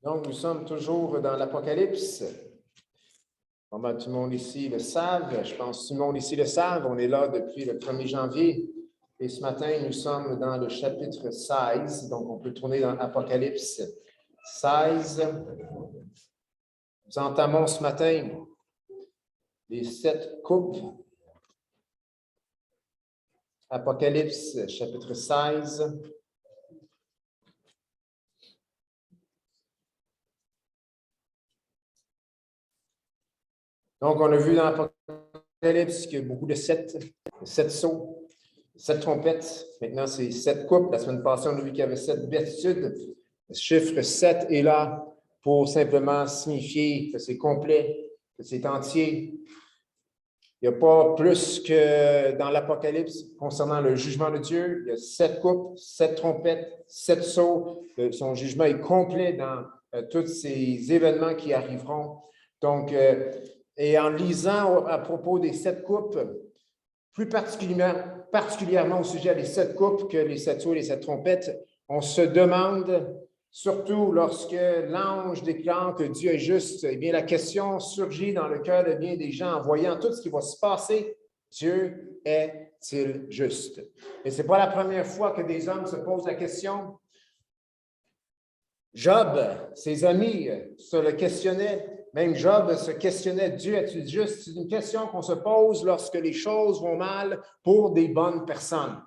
Donc, nous sommes toujours dans l'Apocalypse. Tout le monde ici le savent. Je pense que tout le monde ici le savent. On est là depuis le 1er janvier. Et ce matin, nous sommes dans le chapitre 16. Donc, on peut tourner dans Apocalypse 16. Nous entamons ce matin les 7 coupes. Apocalypse, chapitre 16. Donc, on a vu dans l'Apocalypse qu'il y a beaucoup de 7 sceaux, 7 trompettes. Maintenant, c'est 7 coupes. La semaine passée, on a vu qu'il y avait 7 béatitudes. Le chiffre 7 est là pour simplement signifier que c'est complet, que c'est entier. Il n'y a pas plus que dans l'Apocalypse concernant le jugement de Dieu. Il y a 7 coupes, 7 trompettes, 7 sceaux. Son jugement est complet dans tous ces événements qui arriveront. Donc, et en lisant à propos des 7 coupes, plus particulièrement au sujet des 7 coupes que les 7 sceaux et les 7 trompettes, on se demande, surtout lorsque l'ange déclare que Dieu est juste, eh bien, la question surgit dans le cœur de bien des gens en voyant tout ce qui va se passer. Dieu est-il juste? Et ce n'est pas la première fois que des hommes se posent la question. Job, ses amis se le questionnaient. Même Job se questionnait, Dieu est-il juste? C'est une question qu'on se pose lorsque les choses vont mal pour des bonnes personnes.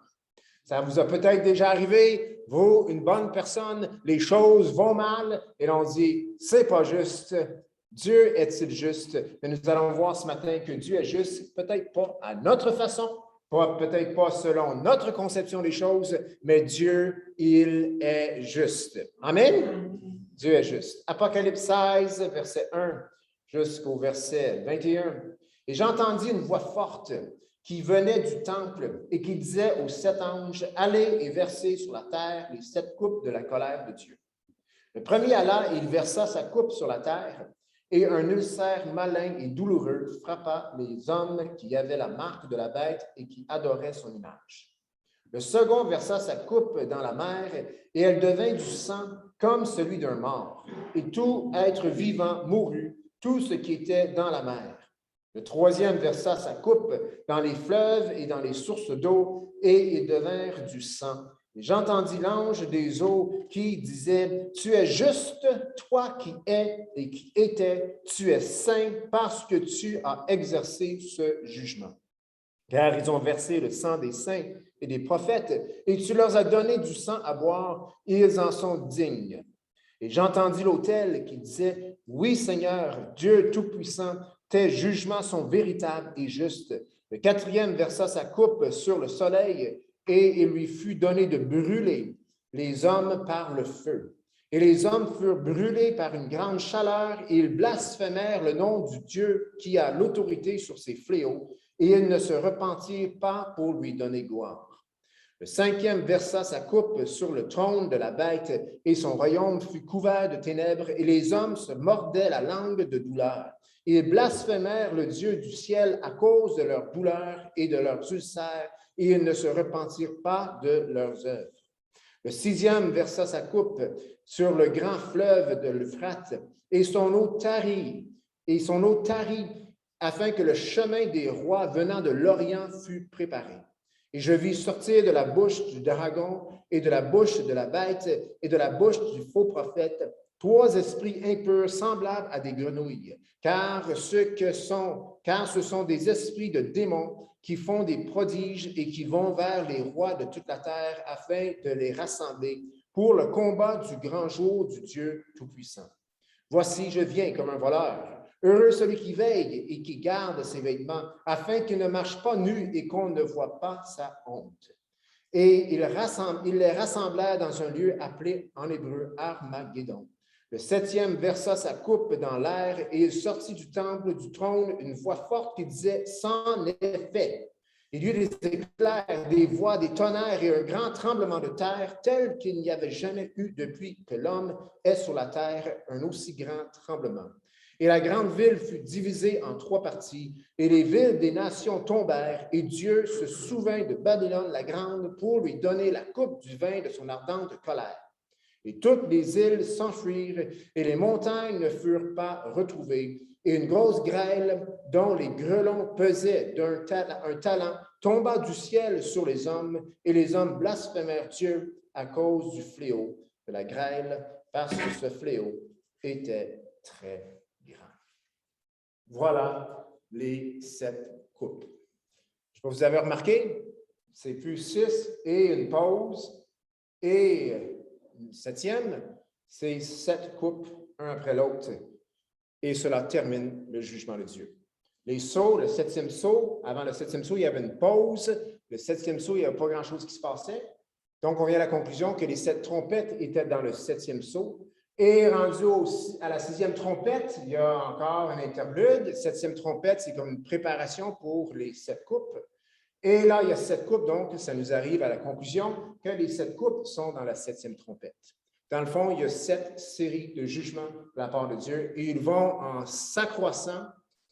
Ça vous a peut-être déjà arrivé, vous, une bonne personne, les choses vont mal et l'on dit, c'est pas juste. Dieu est-il juste? Mais nous allons voir ce matin que Dieu est juste, peut-être pas à notre façon, peut-être pas selon notre conception des choses, mais Dieu, il est juste. Amen? Dieu est juste. Apocalypse 16, verset 1 jusqu'au verset 21. Et j'entendis une voix forte qui venait du temple et qui disait aux 7 anges, « Allez et versez sur la terre les 7 coupes de la colère de Dieu. » Le premier alla et il versa sa coupe sur la terre, et un ulcère malin et douloureux frappa les hommes qui avaient la marque de la bête et qui adoraient son image. Le second versa sa coupe dans la mer, et elle devint du sang comme celui d'un mort, et tout être vivant mourut, tout ce qui était dans la mer. Le troisième versa sa coupe dans les fleuves et dans les sources d'eau, et ils devinrent du sang. Et j'entendis l'ange des eaux qui disait, « Tu es juste, toi qui es et qui étais, tu es saint parce que tu as exercé ce jugement. Car ils ont versé le sang des saints et des prophètes, et tu leur as donné du sang à boire, et ils en sont dignes. » Et j'entendis l'autel qui disait, « Oui, Seigneur, Dieu Tout-Puissant, tes jugements sont véritables et justes. » Le quatrième versa sa coupe sur le soleil, et il lui fut donné de brûler les hommes par le feu. Et les hommes furent brûlés par une grande chaleur, et ils blasphémèrent le nom du Dieu qui a l'autorité sur ces fléaux, et ils ne se repentirent pas pour lui donner gloire. Le cinquième versa sa coupe sur le trône de la bête, et son royaume fut couvert de ténèbres, et les hommes se mordaient la langue de douleur. Ils blasphémèrent le Dieu du ciel à cause de leur douleur et de leurs ulcères, et ils ne se repentirent pas de leurs œuvres. Le sixième versa sa coupe sur le grand fleuve de l'Euphrate, et son eau tarit, afin que le chemin des rois venant de l'Orient fût préparé. Et je vis sortir de la bouche du dragon et de la bouche de la bête et de la bouche du faux prophète 3 esprits impurs semblables à des grenouilles, car ce sont des esprits de démons qui font des prodiges et qui vont vers les rois de toute la terre afin de les rassembler pour le combat du grand jour du Dieu Tout-Puissant. Voici, je viens comme un voleur. Heureux celui qui veille et qui garde ses vêtements, afin qu'il ne marche pas nu et qu'on ne voit pas sa honte. Et il les rassemblèrent dans un lieu appelé en hébreu Armageddon. Le septième versa sa coupe dans l'air, et il sortit du temple du trône une voix forte qui disait, « C'en est fait. » Il y eut des éclairs, des voix, des tonnerres et un grand tremblement de terre, tel qu'il n'y avait jamais eu depuis que l'homme est sur la terre un aussi grand tremblement. Et la grande ville fut divisée en 3 parties, et les villes des nations tombèrent, et Dieu se souvint de Babylone la grande pour lui donner la coupe du vin de son ardente colère. Et toutes les îles s'enfuirent, et les montagnes ne furent pas retrouvées. Et une grosse grêle, dont les grêlons pesaient un talent, tomba du ciel sur les hommes, et les hommes blasphémèrent Dieu à cause du fléau de la grêle, parce que ce fléau était très grand. Voilà les 7 coupes. Je sais pas si vous avez remarqué, c'est plus 6 et une pause, et une 7e, c'est 7 coupes, un après l'autre. Et cela termine le jugement de Dieu. Les sceaux, le 7e sceau, avant le 7e sceau, il y avait une pause. Le 7e sceau, il n'y avait pas grand-chose qui se passait. Donc, on vient à la conclusion que les 7 trompettes étaient dans le 7e sceau. Et rendu à la 6e trompette, il y a encore un interlude. 7e trompette, c'est comme une préparation pour les 7 coupes. Et là, il y a 7 coupes, donc ça nous arrive à la conclusion que les 7 coupes sont dans la 7e trompette. Dans le fond, il y a 7 séries de jugements de la part de Dieu et ils vont en s'accroissant,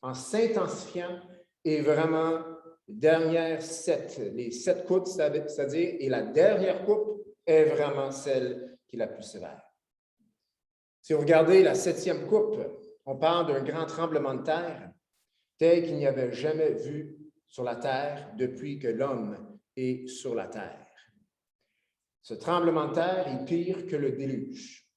en s'intensifiant et vraiment, dernière 7, les 7 coupes, c'est-à-dire, et la dernière coupe est vraiment celle qui est la plus sévère. Si vous regardez la 7e coupe, on parle d'un grand tremblement de terre tel qu'il n'y avait jamais vu sur la terre depuis que l'homme est sur la terre. Ce tremblement de terre est pire que le déluge.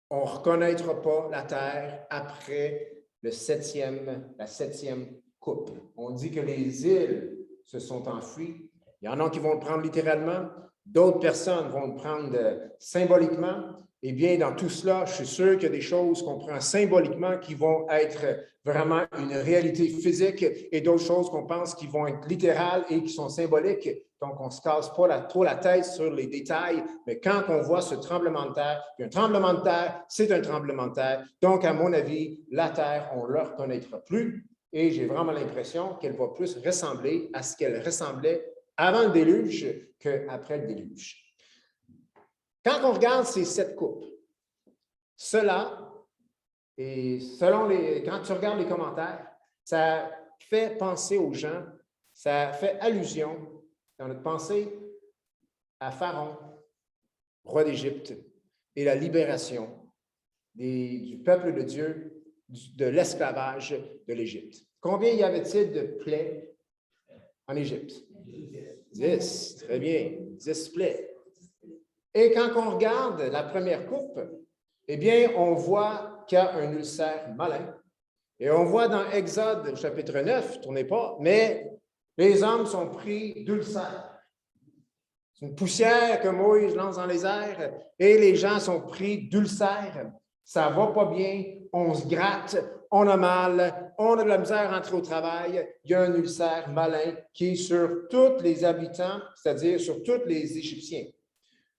On ne reconnaîtra pas la terre après la 7e coupe. On dit que les îles se sont enfuies. Il y en a qui vont le prendre littéralement, d'autres personnes vont le prendre symboliquement. Eh bien, dans tout cela, je suis sûr qu'il y a des choses qu'on prend symboliquement qui vont être vraiment une réalité physique et d'autres choses qu'on pense qui vont être littérales et qui sont symboliques. Donc, on ne se casse pas trop la tête sur les détails, mais quand on voit ce tremblement de terre, un tremblement de terre, c'est un tremblement de terre. Donc, à mon avis, la terre, on ne la reconnaîtra plus et j'ai vraiment l'impression qu'elle va plus ressembler à ce qu'elle ressemblait avant le déluge qu'après le déluge. Quand on regarde ces 7 coupes, cela, et quand tu regardes les commentaires, ça fait penser aux gens, ça fait allusion dans notre pensée à Pharaon, roi d'Égypte, et la libération du peuple de Dieu de l'esclavage de l'Égypte. Combien y avait-il de plaies en Égypte? 10, très bien, 10 plaies. Et quand on regarde la première coupe, eh bien, on voit qu'il y a un ulcère malin. Et on voit dans Exode, chapitre 9, tournez pas, mais les hommes sont pris d'ulcères. C'est une poussière que Moïse lance dans les airs et les gens sont pris d'ulcères. Ça ne va pas bien, on se gratte, on a mal, on a de la misère à entrer au travail. Il y a un ulcère malin qui est sur tous les habitants, c'est-à-dire sur tous les Égyptiens.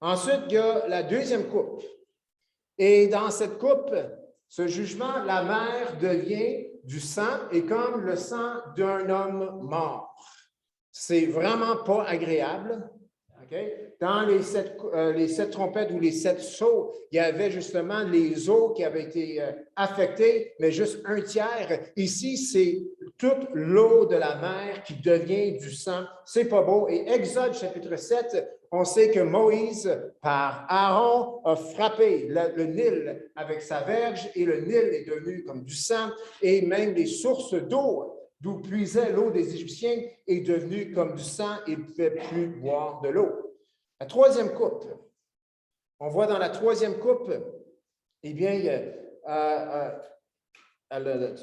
Ensuite, il y a la deuxième coupe. Et dans cette coupe, ce jugement, la mer devient du sang et comme le sang d'un homme mort. C'est vraiment pas agréable. Okay? Dans les 7 trompettes ou les 7 sceaux, il y avait justement les eaux qui avaient été affectées, mais juste un tiers. Ici, c'est toute l'eau de la mer qui devient du sang. C'est pas beau. Et Exode chapitre 7, on sait que Moïse, par Aaron, a frappé le Nil avec sa verge et le Nil est devenu comme du sang et même les sources d'eau d'où puisait l'eau des Égyptiens est devenue comme du sang et ils ne pouvaient plus boire de l'eau. La troisième coupe, on voit dans la troisième coupe, eh bien,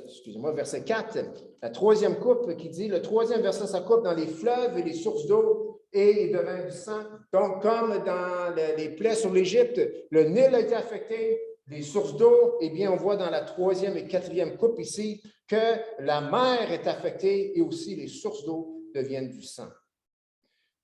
excusez-moi, verset 4, la troisième coupe qui dit, le troisième verset sa coupe dans les fleuves et les sources d'eau et il devint du sang. Donc, comme dans les plaies sur l'Égypte, le Nil a été affecté, les sources d'eau, eh bien, on voit dans la troisième et quatrième coupe ici que la mer est affectée et aussi les sources d'eau deviennent du sang.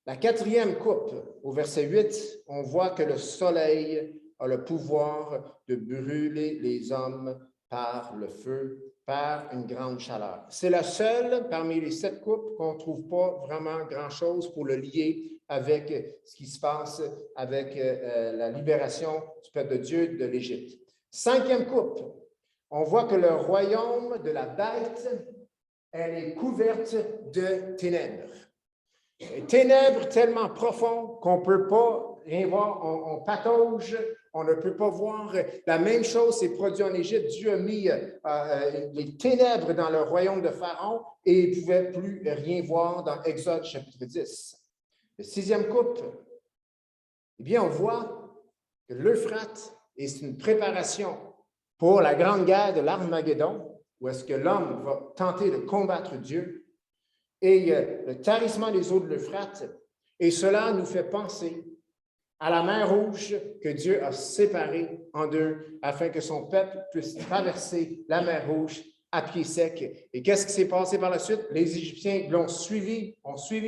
La quatrième coupe, au verset 8, on voit que le soleil a le pouvoir de brûler les hommes par le feu, par une grande chaleur. C'est la seule parmi les 7 coupes qu'on ne trouve pas vraiment grand-chose pour le lier avec ce qui se passe avec la libération du peuple de Dieu de l'Égypte. 5e coupe, on voit que le royaume de la bête, elle est couverte de ténèbres. Ténèbres tellement profondes qu'on ne peut pas rien voir, on patauge, on ne peut pas voir. La même chose s'est produite en Égypte. Dieu a mis les ténèbres dans le royaume de Pharaon et il ne pouvait plus rien voir dans Exode chapitre 10. Le 6e coupe, eh bien, on voit que l'Euphrate est une préparation pour la grande guerre de l'Armageddon, où est-ce que l'homme va tenter de combattre Dieu, et le tarissement des eaux de l'Euphrate, et cela nous fait penser à la mer Rouge que Dieu a séparée en deux afin que son peuple puisse traverser la mer Rouge à pied sec. Et qu'est-ce qui s'est passé par la suite? Les Égyptiens ont suivi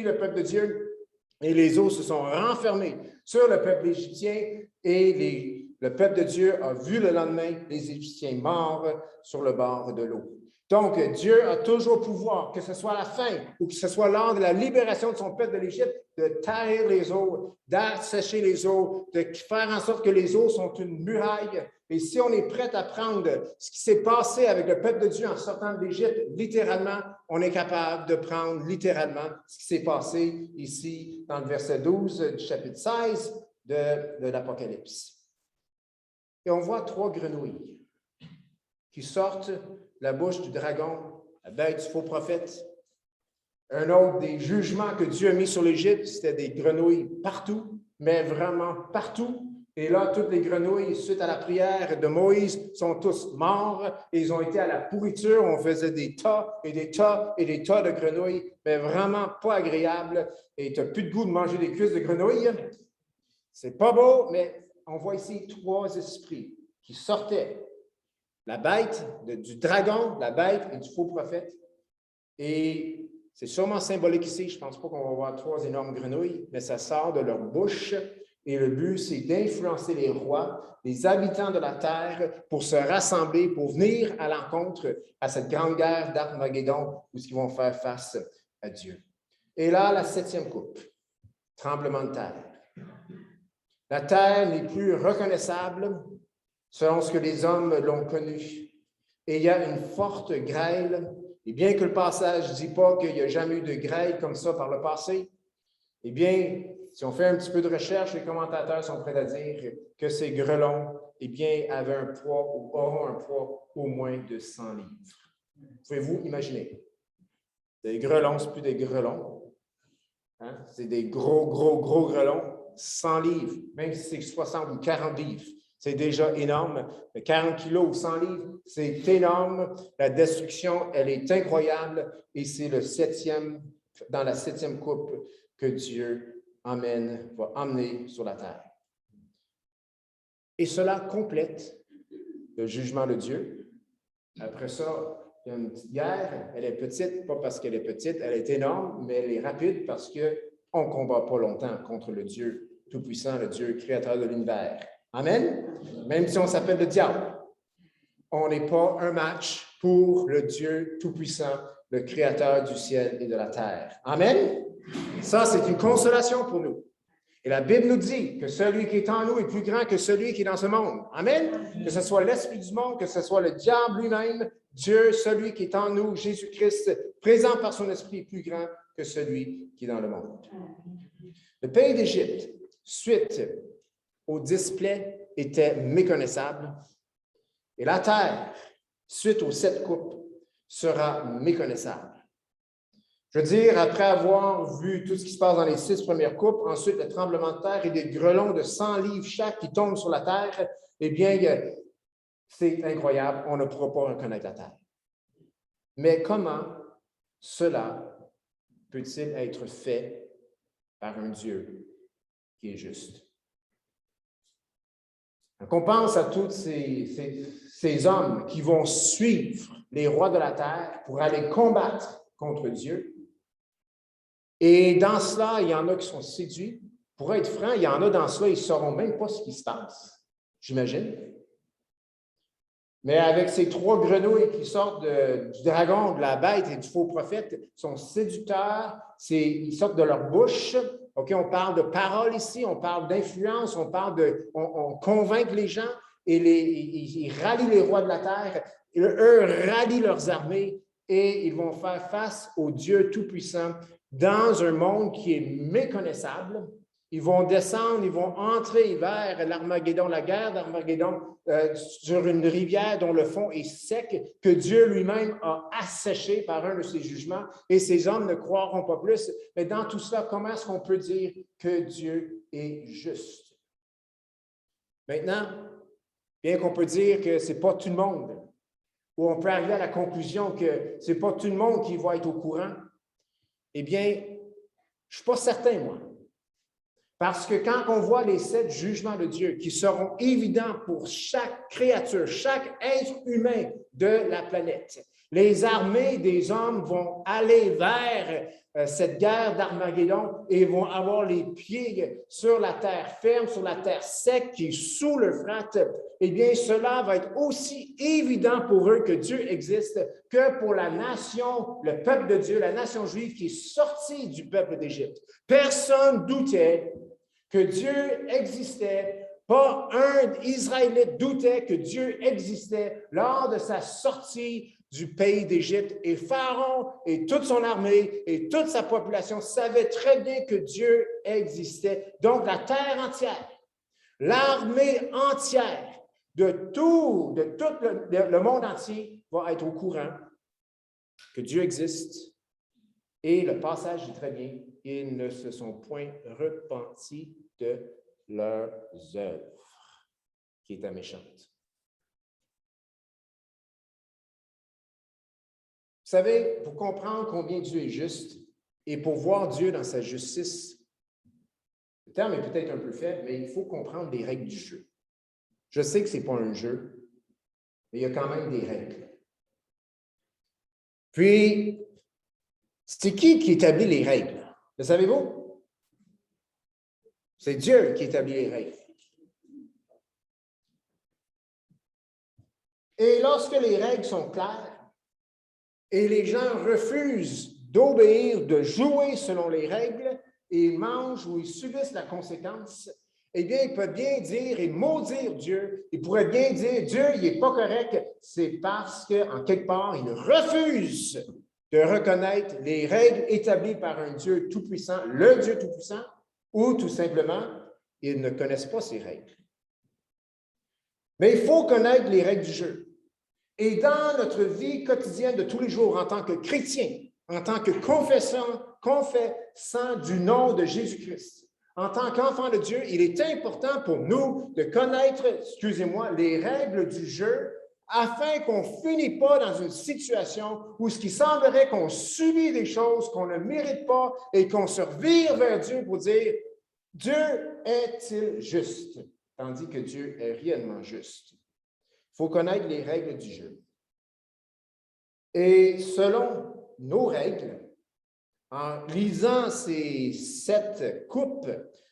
le peuple de Dieu et les eaux se sont renfermées sur le peuple égyptien et le peuple de Dieu a vu le lendemain les Égyptiens morts sur le bord de l'eau. Donc, Dieu a toujours pouvoir, que ce soit à la fin ou que ce soit lors de la libération de son peuple de l'Égypte, de tarir les eaux, d'assécher les eaux, de faire en sorte que les eaux sont une muraille. Et si on est prêt à prendre ce qui s'est passé avec le peuple de Dieu en sortant de l'Égypte, littéralement, on est capable de prendre littéralement ce qui s'est passé ici dans le verset 12 du chapitre 16 de l'Apocalypse. Et on voit 3 grenouilles qui sortent de la bouche du dragon, la bête du faux prophète. Un autre des jugements que Dieu a mis sur l'Égypte, c'était des grenouilles partout, mais vraiment partout. Et là, toutes les grenouilles, suite à la prière de Moïse, sont tous morts. Et ils ont été à la pourriture. On faisait des tas et des tas et des tas de grenouilles, mais vraiment pas agréable. Et tu n'as plus de goût de manger des cuisses de grenouilles. C'est pas beau, mais on voit ici 3 esprits qui sortaient. La bête, du dragon, la bête et du faux prophète. Et c'est sûrement symbolique ici. Je ne pense pas qu'on va voir 3 énormes grenouilles, mais ça sort de leur bouche. Et le but, c'est d'influencer les rois, les habitants de la terre, pour se rassembler, pour venir à l'encontre à cette grande guerre d'Armageddon où ils vont faire face à Dieu. Et là, la 7e coupe, tremblement de terre. La terre n'est plus reconnaissable selon ce que les hommes l'ont connu. Et il y a une forte grêle. Et bien que le passage ne dit pas qu'il n'y a jamais eu de grêle comme ça par le passé, eh bien, si on fait un petit peu de recherche, les commentateurs sont prêts à dire que ces grelons, eh bien, avaient un poids ou auront un poids au moins de 100 livres. Pouvez-vous imaginer? Des grelons, ce n'est plus des grelons. Hein? C'est des gros grelons, 100 livres, même si c'est 60 ou 40 livres. C'est déjà énorme. 40 kilos ou 100 livres, c'est énorme. La destruction, elle est incroyable. Et c'est dans la 7e coupe que Dieu va emmener sur la terre. Et cela complète le jugement de Dieu. Après ça, il y a une petite guerre. Elle est petite, pas parce qu'elle est petite, elle est énorme, mais elle est rapide parce qu'on ne combat pas longtemps contre le Dieu Tout-Puissant, le Dieu créateur de l'univers. Amen? Même si on s'appelle le diable, on n'est pas un match pour le Dieu Tout-Puissant, le créateur du ciel et de la terre. Amen? Ça, c'est une consolation pour nous. Et la Bible nous dit que celui qui est en nous est plus grand que celui qui est dans ce monde. Amen? Que ce soit l'esprit du monde, que ce soit le diable lui-même, Dieu, celui qui est en nous, Jésus-Christ, présent par son esprit, est plus grand que celui qui est dans le monde. Le pays d'Égypte, suite au 10 plaies, était méconnaissable. Et la terre, suite aux 7 coupes, sera méconnaissable. Je veux dire, après avoir vu tout ce qui se passe dans les 6 premières coupes, ensuite le tremblement de terre et des grelons de 100 livres chaque qui tombent sur la terre, eh bien, c'est incroyable, on ne pourra pas reconnaître la terre. Mais comment cela peut-il être fait par un Dieu qui est juste? Donc, on pense à tous ces hommes qui vont suivre les rois de la terre pour aller combattre contre Dieu. Et dans cela, il y en a qui sont séduits. Pour être franc, il y en a dans cela, ils ne sauront même pas ce qui se passe, j'imagine. Mais avec ces 3 grenouilles qui sortent du dragon, de la bête et du faux prophète, ils sont séducteurs, ils sortent de leur bouche. Okay, on parle de parole ici, on parle d'influence, on convainc les gens et ils rallient les rois de la terre. Et eux rallient leurs armées et ils vont faire face au Dieu Tout-Puissant dans un monde qui est méconnaissable. Ils vont descendre, ils vont entrer vers l'Armageddon, la guerre d'Armageddon, sur une rivière dont le fond est sec, que Dieu lui-même a asséché par un de ses jugements, et ces hommes ne croiront pas plus. Mais dans tout cela, comment est-ce qu'on peut dire que Dieu est juste? Maintenant, bien qu'on peut dire que ce n'est pas tout le monde, ou on peut arriver à la conclusion que ce n'est pas tout le monde qui va être au courant, eh bien, je ne suis pas certain, moi. Parce que quand on voit les 7 jugements de Dieu qui seront évidents pour chaque créature, chaque être humain de la planète, les armées des hommes vont aller vers cette guerre d'Armageddon et vont avoir les pieds sur la terre ferme, sur la terre sec qui est sous l'Euphrate. Eh bien, cela va être aussi évident pour eux que Dieu existe que pour la nation, le peuple de Dieu, la nation juive qui est sortie du peuple d'Égypte. Personne doutait que Dieu existait. Pas un Israélite doutait que Dieu existait lors de sa sortie du pays d'Égypte. Et Pharaon et toute son armée et toute sa population savaient très bien que Dieu existait. Donc, la terre entière, l'armée entière de tout le monde entier va être au courant que Dieu existe. Et le passage dit très bien, ils ne se sont point repentis de leurs œuvres, qui étaient méchantes. Vous savez, pour comprendre combien Dieu est juste et pour voir Dieu dans sa justice, le terme est peut-être un peu faible, mais il faut comprendre les règles du jeu. Je sais que ce n'est pas un jeu, mais il y a quand même des règles. Puis, c'est qui établit les règles? Le savez-vous? C'est Dieu qui établit les règles. Et lorsque les règles sont claires et les gens refusent d'obéir, de jouer selon les règles, et ils mangent ou ils subissent la conséquence, eh bien, ils peuvent bien dire et maudire Dieu. Ils pourraient bien dire, Dieu, il n'est pas correct. C'est parce qu'en quelque part, ils refusent de reconnaître les règles établies par un Dieu tout-puissant, le Dieu tout-puissant, ou tout simplement, ils ne connaissent pas ces règles. Mais il faut connaître les règles du jeu. Et dans notre vie quotidienne de tous les jours, en tant que chrétien, en tant que confessant du nom de Jésus-Christ, en tant qu'enfant de Dieu, il est important pour nous de connaître, les règles du jeu afin qu'on ne finisse pas dans une situation où ce qui semblerait qu'on subit des choses qu'on ne mérite pas et qu'on se revire vers Dieu pour dire « Dieu est-il juste? » Tandis que Dieu est réellement juste. Il faut connaître les règles du jeu. Et selon nos règles, en lisant ces 7 coupes,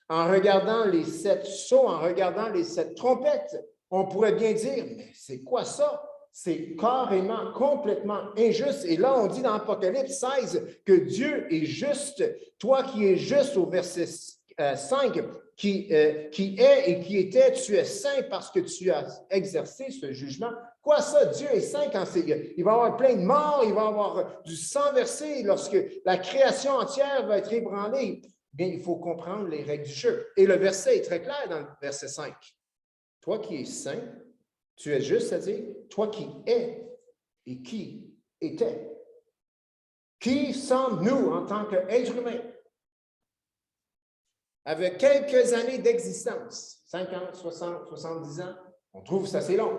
en regardant les 7 sceaux, en regardant les 7 trompettes, on pourrait bien dire, mais c'est quoi ça? C'est carrément, complètement injuste. Et là, on dit dans Apocalypse 16 que Dieu est juste. Toi qui es juste au verset 5, qui est et qui était, tu es saint parce que tu as exercé ce jugement. Quoi ça? Dieu est saint quand il va y avoir plein de morts, il va y avoir du sang versé lorsque la création entière va être ébranlée. Bien, il faut comprendre les règles du jeu. Et le verset est très clair dans le verset 5. Toi qui es saint, tu es juste, c'est-à-dire toi qui es et qui était. Qui sommes-nous en tant qu'êtres humains? Avec quelques années d'existence, 50, 60, 70 ans, on trouve ça assez long.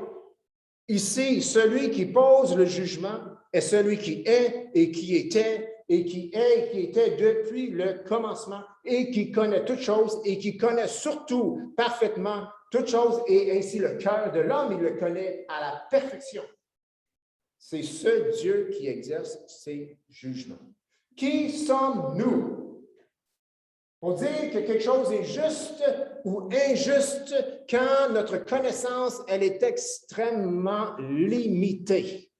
Ici, celui qui pose le jugement est celui qui est et qui était et qui est et qui était depuis le commencement et qui connaît toutes choses et qui connaît surtout parfaitement toutes choses et ainsi le cœur de l'homme, il le connaît à la perfection. C'est ce Dieu qui exerce ses jugements. Qui sommes-nous? Pour dire que quelque chose est juste ou injuste quand notre connaissance, elle est extrêmement limitée.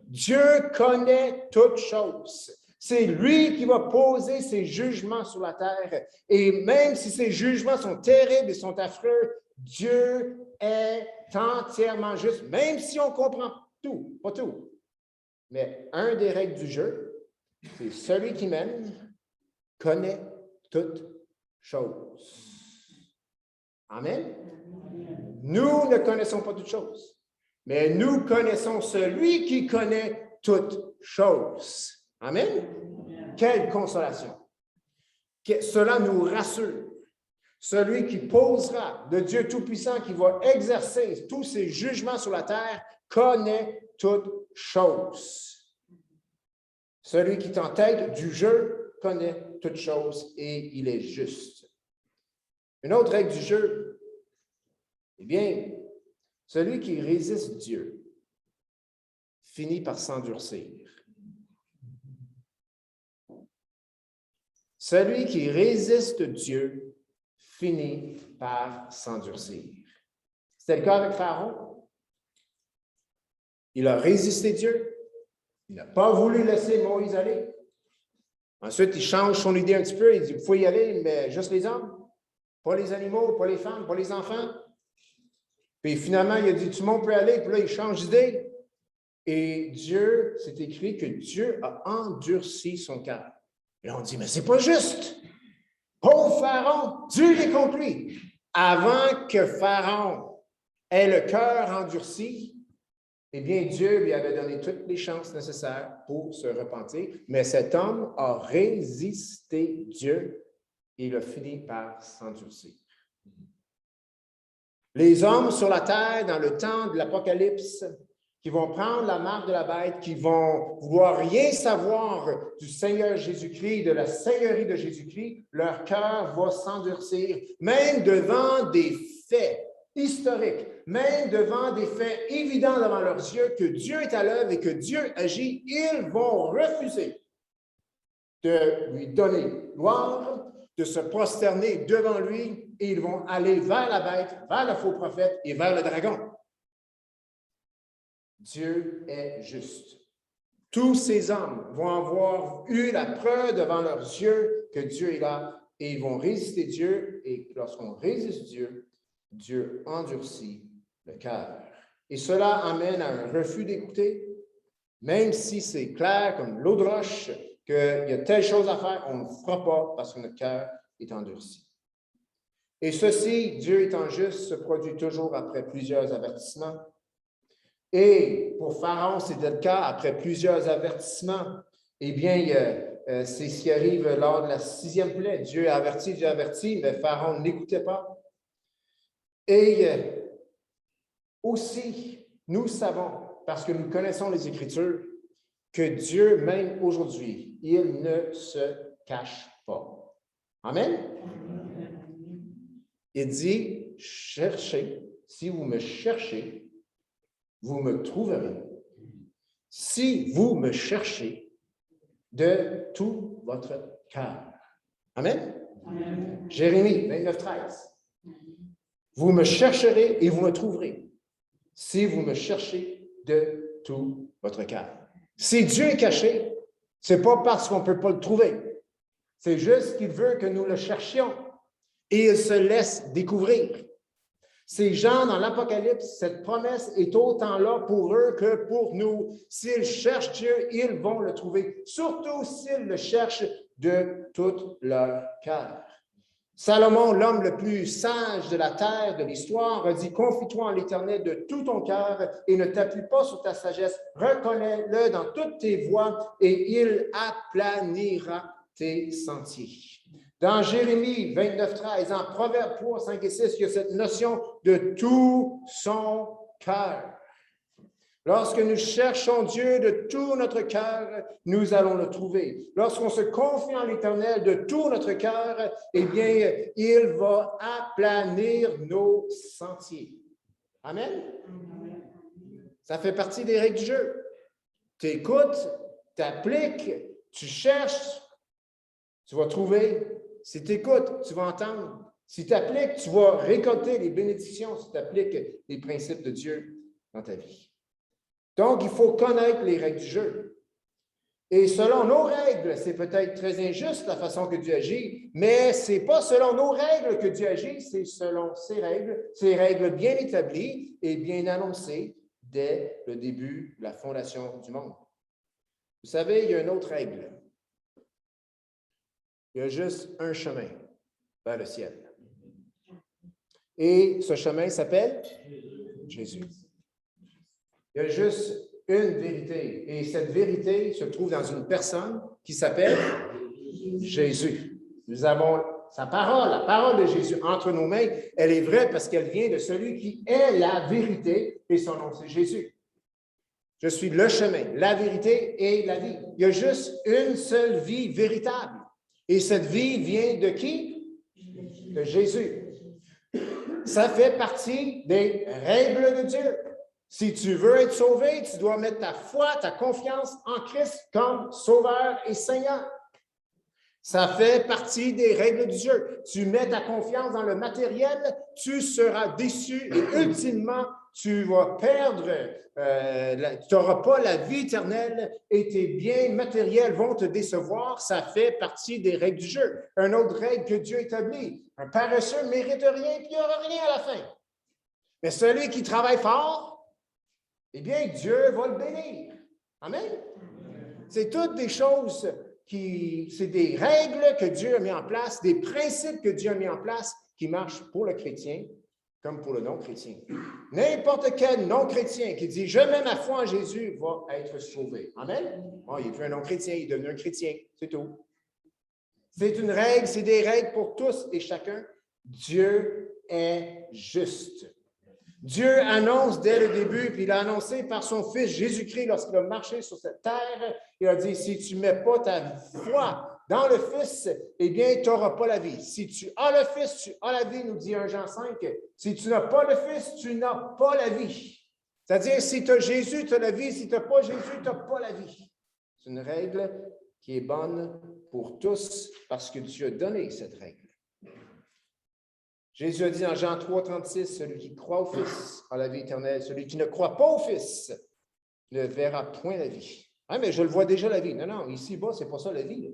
Dieu connaît toutes choses. C'est lui qui va poser ses jugements sur la terre. Et même si ces jugements sont terribles et sont affreux, Dieu est entièrement juste, même si on comprend tout, pas tout. Mais un des règles du jeu, c'est celui qui mène connaît toutes choses. Amen. Nous ne connaissons pas toutes choses, mais nous connaissons celui qui connaît toutes choses. Amen. Quelle consolation. Cela nous rassure. Celui qui posera, le Dieu Tout-Puissant qui va exercer tous ses jugements sur la terre, connaît toutes choses. Celui qui est en tête du jeu connaît toutes choses et il est juste. Une autre règle du jeu, eh bien, celui qui résiste Dieu finit par s'endurcir. Celui qui résiste Dieu finit par s'endurcir. C'était le cas avec Pharaon. Il a résisté Dieu. Il n'a pas voulu laisser Moïse aller. Ensuite, il change son idée un petit peu. Il dit, il faut y aller, mais juste les hommes, pas les animaux, pas les femmes, pas les enfants. Puis finalement, il a dit, tout le monde peut aller. Puis là, il change d'idée. Et Dieu, c'est écrit que Dieu a endurci son cœur. Et on dit, mais c'est pas juste. Pauvre Pharaon, Dieu est contre lui. Avant que Pharaon ait le cœur endurci, eh bien, Dieu lui avait donné toutes les chances nécessaires pour se repentir. Mais cet homme a résisté Dieu et il a fini par s'endurcir. Les hommes sur la terre, dans le temps de l'Apocalypse, qui vont prendre la marque de la bête, qui vont vouloir rien savoir du Seigneur Jésus-Christ, de la Seigneurie de Jésus-Christ, leur cœur va s'endurcir, même devant des faits historiques, même devant des faits évidents devant leurs yeux, que Dieu est à l'œuvre et que Dieu agit, ils vont refuser de lui donner gloire, de se prosterner devant lui, et ils vont aller vers la bête, vers le faux prophète et vers le dragon. Dieu est juste. Tous ces hommes vont avoir eu la preuve devant leurs yeux que Dieu est là et ils vont résister Dieu. Et lorsqu'on résiste Dieu, Dieu endurcit le cœur. Et cela amène à un refus d'écouter, même si c'est clair comme l'eau de roche qu'il y a telle chose à faire, on ne le fera pas parce que notre cœur est endurci. Et ceci, Dieu étant juste, se produit toujours après plusieurs avertissements. Et pour Pharaon, c'était le cas après plusieurs avertissements. Eh bien, c'est ce qui arrive lors de la 6e plaie. Dieu a averti, mais Pharaon n'écoutait pas. Et aussi, nous savons, parce que nous connaissons les Écritures, que Dieu, même aujourd'hui, il ne se cache pas. Amen? Il dit, cherchez, si vous me cherchez, vous me trouverez. Si vous me cherchez de tout votre cœur. Amen? Amen. Jérémie 29, 13. Vous me chercherez et vous me trouverez. Si vous me cherchez de tout votre cœur. Si Dieu est caché, ce n'est pas parce qu'on ne peut pas le trouver. C'est juste qu'il veut que nous le cherchions. Et il se laisse découvrir. Ces gens dans l'Apocalypse, cette promesse est autant là pour eux que pour nous. S'ils cherchent Dieu, ils vont le trouver, surtout s'ils le cherchent de tout leur cœur. Salomon, l'homme le plus sage de la terre, de l'histoire, a dit « Confie-toi en l'Éternel de tout ton cœur et ne t'appuie pas sur ta sagesse. Reconnais-le dans toutes tes voies et il aplanira tes sentiers. » Dans Jérémie 29, 13, en Proverbe 3, 5 et 6, il y a cette notion de tout son cœur. Lorsque nous cherchons Dieu de tout notre cœur, nous allons le trouver. Lorsqu'on se confie en l'Éternel de tout notre cœur, eh bien, il va aplanir nos sentiers. Amen? Ça fait partie des règles du jeu. Tu écoutes, tu appliques, tu cherches, tu vas trouver. Si tu écoutes, tu vas entendre. Si tu appliques, tu vas récolter les bénédictions si tu appliques les principes de Dieu dans ta vie. Donc, il faut connaître les règles du jeu. Et selon nos règles, c'est peut-être très injuste la façon que Dieu agit, mais ce n'est pas selon nos règles que Dieu agit, c'est selon ses règles bien établies et bien annoncées dès le début de la fondation du monde. Vous savez, il y a une autre règle. Il y a juste un chemin vers le ciel. Et ce chemin s'appelle Jésus. Il y a juste une vérité. Et cette vérité se trouve dans une personne qui s'appelle Jésus. Nous avons sa parole, la parole de Jésus entre nos mains. Elle est vraie parce qu'elle vient de celui qui est la vérité et son nom, c'est Jésus. Je suis le chemin, la vérité et la vie. Il y a juste une seule vie véritable. Et cette vie vient de qui? De Jésus. Ça fait partie des règles de Dieu. Si tu veux être sauvé, tu dois mettre ta foi, ta confiance en Christ comme Sauveur et Seigneur. Ça fait partie des règles du jeu. Tu mets ta confiance dans le matériel, tu seras déçu et ultimement, tu vas perdre, tu n'auras pas la vie éternelle et tes biens matériels vont te décevoir. Ça fait partie des règles du jeu. Une autre règle que Dieu établit, un paresseux ne mérite rien et il n'y aura rien à la fin. Mais celui qui travaille fort, eh bien, Dieu va le bénir. Amen? C'est toutes des choses c'est des règles que Dieu a mis en place, des principes que Dieu a mis en place qui marchent pour le chrétien comme pour le non-chrétien. N'importe quel non-chrétien qui dit « Je mets ma foi en Jésus » va être sauvé. Amen? Oh, il n'est plus un non-chrétien, il est devenu un chrétien, c'est tout. C'est une règle, c'est des règles pour tous et chacun. Dieu est juste. Dieu annonce dès le début, puis il a annoncé par son Fils Jésus-Christ lorsqu'il a marché sur cette terre, il a dit, si tu ne mets pas ta foi dans le Fils, eh bien, tu n'auras pas la vie. Si tu as le Fils, tu as la vie, nous dit 1 Jean 5. Si tu n'as pas le Fils, tu n'as pas la vie. C'est-à-dire, si tu as Jésus, tu as la vie. Si tu n'as pas Jésus, tu n'as pas la vie. C'est une règle qui est bonne pour tous parce que Dieu a donné cette règle. Jésus a dit dans Jean 3, 36, celui qui croit au Fils a la vie éternelle. Celui qui ne croit pas au Fils ne verra point la vie. Ah, mais je le vois déjà la vie. Non, non, ici-bas, ce n'est pas ça la vie. Là.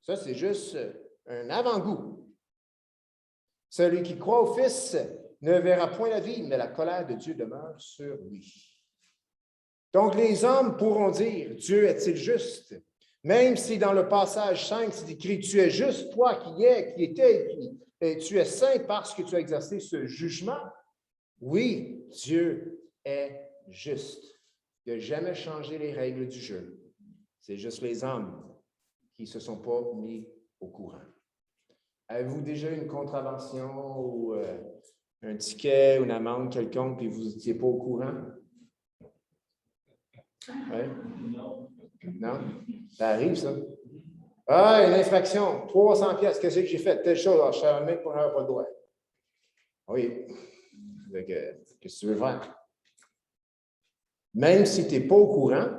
Ça, c'est juste un avant-goût. Celui qui croit au Fils ne verra point la vie, mais la colère de Dieu demeure sur lui. Donc, les hommes pourront dire, Dieu est-il juste? Même si dans le passage 5, c'est écrit, tu es juste, toi qui étais, et tu es saint parce que tu as exercé ce jugement. Oui, Dieu est juste. Il n'a jamais changé les règles du jeu. C'est juste les hommes qui ne se sont pas mis au courant. Avez-vous déjà eu une contravention ou un ticket ou une amende quelconque et vous n'étiez pas au courant? Ouais? Non? Ça arrive, ça. Ah, une infraction, 300 pièces. Qu'est-ce que j'ai fait? Telle chose, alors, je ne savais même pas pas le droit. Oui. Qu'est-ce que tu veux faire? Même si tu n'es pas au courant,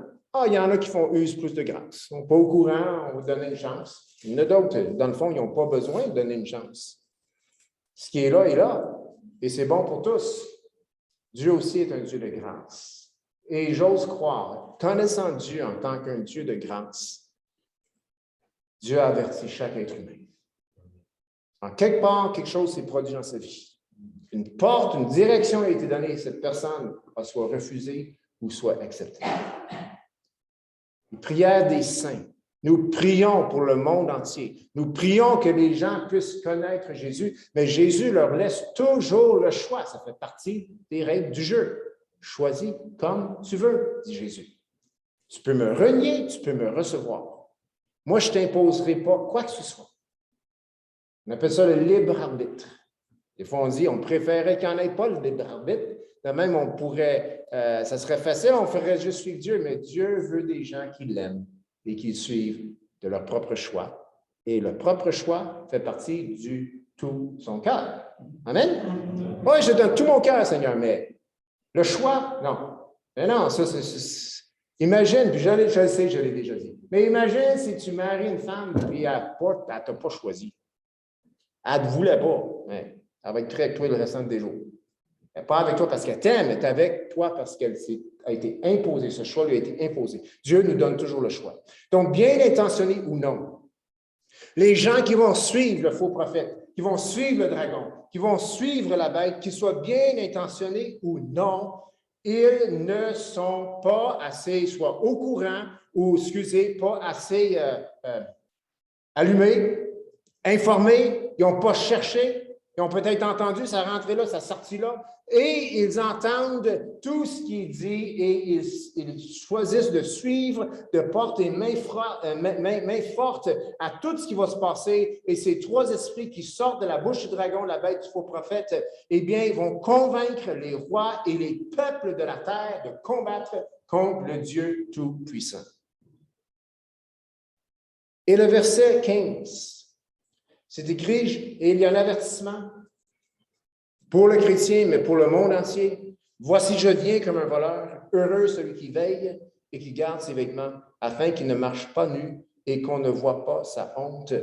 il y en a qui usent plus de grâce. Ils ne sont pas au courant, on va donner une chance. Il y en a d'autres, dans le fond, ils n'ont pas besoin de donner une chance. Ce qui est là est là. Et c'est bon pour tous. Dieu aussi est un Dieu de grâce. Et j'ose croire, connaissant Dieu en tant qu'un Dieu de grâce, Dieu a averti chaque être humain. En quelque part, quelque chose s'est produit dans sa vie. Une porte, une direction a été donnée et cette personne a soit refusée ou soit acceptée. Les prières des saints. Nous prions pour le monde entier. Nous prions que les gens puissent connaître Jésus, mais Jésus leur laisse toujours le choix. Ça fait partie des règles du jeu. Choisis comme tu veux, dit Jésus. Tu peux me renier, tu peux me recevoir. Moi, je ne t'imposerai pas quoi que ce soit. On appelle ça le libre arbitre. Des fois, on dit, on préférait qu'il n'y en ait pas le libre arbitre. De même, on pourrait, ça serait facile, on ferait juste suivre Dieu, mais Dieu veut des gens qui l'aiment et qui le suivent de leur propre choix. Et le propre choix fait partie du tout son cœur. Amen? Oui, je donne tout mon cœur, Seigneur, mais le choix, non. Mais non, ça, c'est imagine, puis je le sais, je l'ai déjà dit, mais imagine si tu maries une femme et elle ne t'a pas choisi. Elle ne te voulait pas. Mais elle va être prête avec toi le restant des jours. Elle n'est pas avec toi parce qu'elle t'aime, elle est avec toi parce qu'elle a été imposée. Ce choix lui a été imposé. Dieu nous donne toujours le choix. Donc, bien intentionné ou non, les gens qui vont suivre le faux prophète, qui vont suivre le dragon, qui vont suivre la bête, qu'ils soient bien intentionnés ou non, ils ne sont pas assez, soit au courant ou, pas assez allumés, informés ils n'ont pas cherché, ils ont peut-être entendu, ça rentrait là, ça sortit là, et ils entendent tout ce qui est dit et ils choisissent de suivre, de porter main forte à tout ce qui va se passer. Et ces trois esprits qui sortent de la bouche du dragon, la bête du faux prophète, eh bien, ils vont convaincre les rois et les peuples de la terre de combattre contre le Dieu Tout-Puissant. Et le verset 15, c'est écrit, et il y a un avertissement pour le chrétien, mais pour le monde entier. Voici, je viens comme un voleur, heureux celui qui veille et qui garde ses vêtements, afin qu'il ne marche pas nu et qu'on ne voit pas sa honte.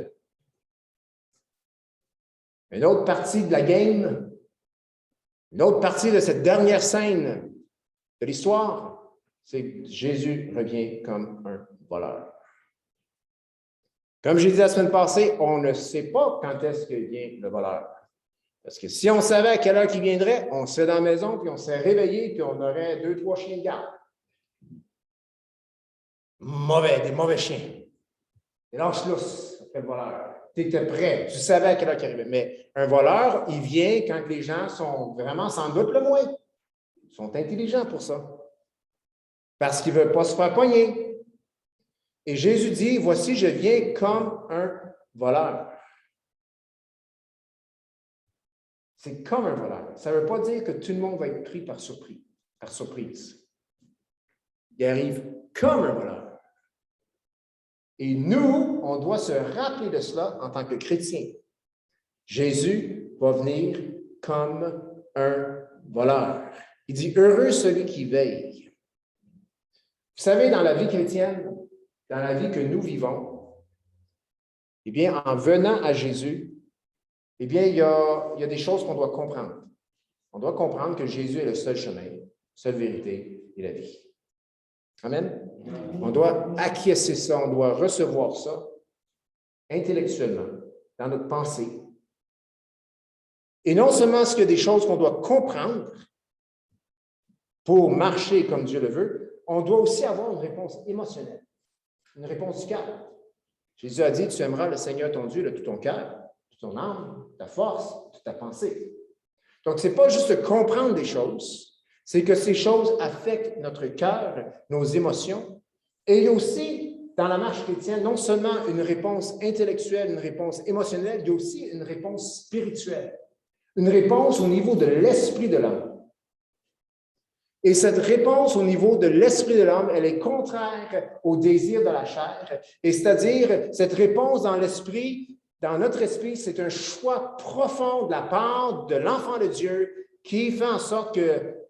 Une autre partie de la game, une autre partie de cette dernière scène de l'histoire, c'est que Jésus revient comme un voleur. Comme j'ai dit la semaine passée, on ne sait pas quand est-ce que vient le voleur. Parce que si on savait à quelle heure il viendrait, on serait dans la maison, puis on serait réveillé, puis on aurait 2, 3 chiens de garde. Des mauvais chiens. Et lâche-lousse, après le voleur. Tu étais prêt, tu savais à quelle heure il arrivait. Mais un voleur, il vient quand les gens sont vraiment sans doute le moins. Ils sont intelligents pour ça. Parce qu'ils ne veulent pas se faire pogner. Et Jésus dit, voici, je viens comme un voleur. C'est comme un voleur. Ça ne veut pas dire que tout le monde va être pris par surprise. Il arrive comme un voleur. Et nous, on doit se rappeler de cela en tant que chrétiens. Jésus va venir comme un voleur. Il dit, heureux celui qui veille. Vous savez, dans la vie chrétienne, dans la vie que nous vivons, eh bien, en venant à Jésus, eh bien, il y a des choses qu'on doit comprendre. On doit comprendre que Jésus est le seul chemin, la seule vérité et la vie. Amen? On doit acquiescer ça, on doit recevoir ça intellectuellement, dans notre pensée. Et non seulement est-ce qu'il y a des choses qu'on doit comprendre pour marcher comme Dieu le veut, on doit aussi avoir une réponse émotionnelle, une réponse du cœur. Jésus a dit, tu aimeras le Seigneur ton Dieu de tout ton cœur, de ton âme, ta force, de ta pensée. Donc, ce n'est pas juste de comprendre des choses, c'est que ces choses affectent notre cœur, nos émotions. Et il y a aussi, dans la marche chrétienne, non seulement une réponse intellectuelle, une réponse émotionnelle, il y a aussi une réponse spirituelle, une réponse au niveau de l'esprit de l'homme. Et cette réponse au niveau de l'esprit de l'homme, elle est contraire au désir de la chair. Et c'est-à-dire, cette réponse dans l'esprit, dans notre esprit, c'est un choix profond de la part de l'enfant de Dieu qui fait en sorte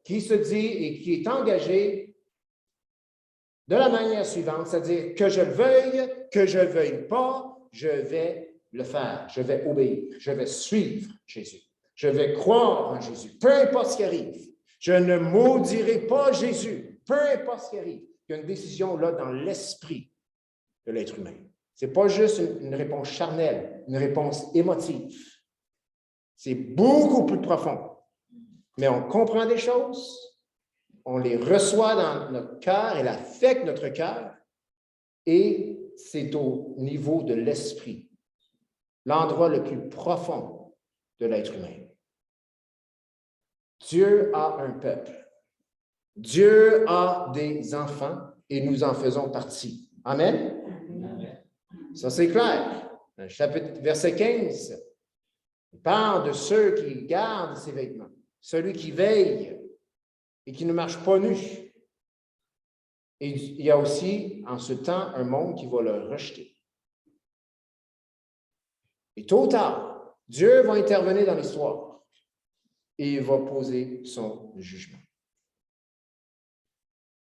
qui se dit et qui est engagé de la manière suivante, c'est-à-dire que je le veuille, que je ne le veuille pas, je vais le faire, je vais obéir, je vais suivre Jésus, je vais croire en Jésus, peu importe ce qui arrive. Je ne maudirai pas Jésus, peu importe ce qui arrive. Il y a une décision là dans l'esprit de l'être humain. Ce n'est pas juste une réponse charnelle, une réponse émotive. C'est beaucoup plus profond. Mais on comprend des choses, on les reçoit dans notre cœur, elle affecte notre cœur, et c'est au niveau de l'esprit, l'endroit le plus profond de l'être humain. Dieu a un peuple. Dieu a des enfants et nous en faisons partie. Amen? Amen. Ça, c'est clair. Dans le chapitre, verset 15, il parle de ceux qui gardent ses vêtements, celui qui veille et qui ne marche pas nu. Et il y a aussi, en ce temps, un monde qui va le rejeter. Et tôt ou tard, Dieu va intervenir dans l'histoire. Et il va poser son jugement.